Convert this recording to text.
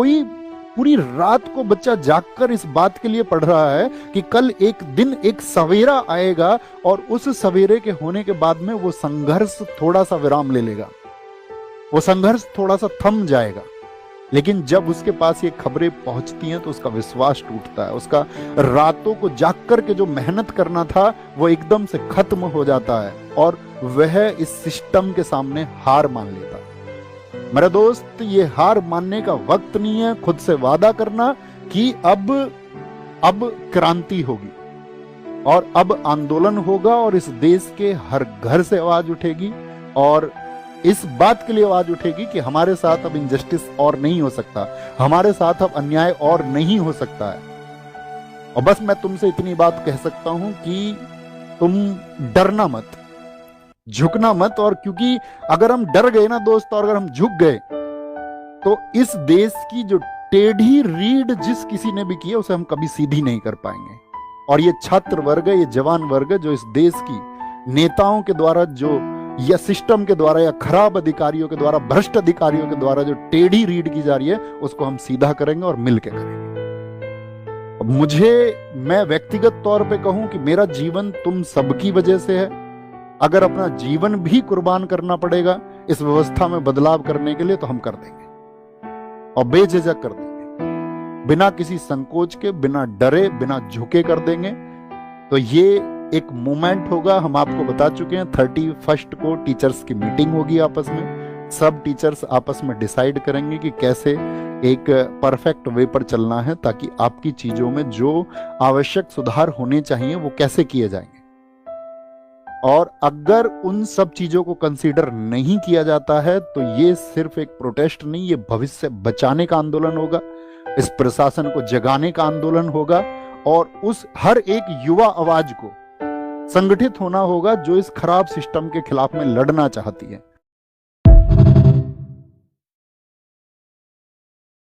कोई पूरी रात को बच्चा जागकर इस बात के लिए पढ़ रहा है कि कल एक दिन एक सवेरा आएगा और उस सवेरे के होने के बाद में वो संघर्ष थोड़ा सा विराम ले लेगा, वो संघर्ष थोड़ा सा थम जाएगा। लेकिन जब उसके पास ये खबरें पहुंचती हैं तो उसका विश्वास टूटता है, उसका रातों को जागकर के जो मेहनत करना था वो एकदम से खत्म हो जाता है और वह इस सिस्टम के सामने हार मान लेता है। मेरा दोस्त, ये हार मानने का वक्त नहीं है। खुद से वादा करना कि अब क्रांति होगी और अब आंदोलन होगा और इस देश के हर घर से आवाज उठेगी और इस बात के लिए आवाज उठेगी कि हमारे साथ अब इनजस्टिस और नहीं हो सकता, हमारे साथ अब अन्याय और नहीं हो सकता है। और बस मैं तुमसे इतनी बात कह सकता हूं कि तुम डरना मत, झुकना मत। और क्योंकि अगर हम डर गए ना दोस्त, और अगर हम झुक गए तो इस देश की जो टेढ़ी रीढ़ जिस किसी ने भी की है उसे हम कभी सीधी नहीं कर पाएंगे। और ये छात्र वर्ग, ये जवान वर्ग जो इस देश की नेताओं के द्वारा जो या सिस्टम के द्वारा या खराब अधिकारियों के द्वारा, भ्रष्ट अधिकारियों के द्वारा जो टेढ़ी रीढ़ की जा रही है उसको हम सीधा करेंगे और मिलकर करेंगे। मैं व्यक्तिगत तौर पे कहूं कि मेरा जीवन तुम सबकी वजह से है। अगर अपना जीवन भी कुर्बान करना पड़ेगा इस व्यवस्था में बदलाव करने के लिए तो हम कर देंगे और बेझिझक कर देंगे, बिना किसी संकोच के, बिना डरे, बिना झुके कर देंगे। तो ये एक मूवमेंट होगा। हम आपको बता चुके हैं 31 को टीचर्स की मीटिंग होगी आपस में। सब टीचर्स आपस में डिसाइड करेंगे कि कैसे एक परफेक्ट वे पर चलना है ताकि आपकी चीजों में जो आवश्यक सुधार होने चाहिए वो कैसे किए जाएंगे। और अगर उन सब चीजों को कंसीडर नहीं किया जाता है तो ये सिर्फ एक प्रोटेस्ट नहीं, ये भविष्य बचाने का आंदोलन होगा, इस प्रशासन को जगाने का आंदोलन होगा और उस हर एक युवा आवाज को संगठित होना होगा जो इस खराब सिस्टम के खिलाफ में लड़ना चाहती है।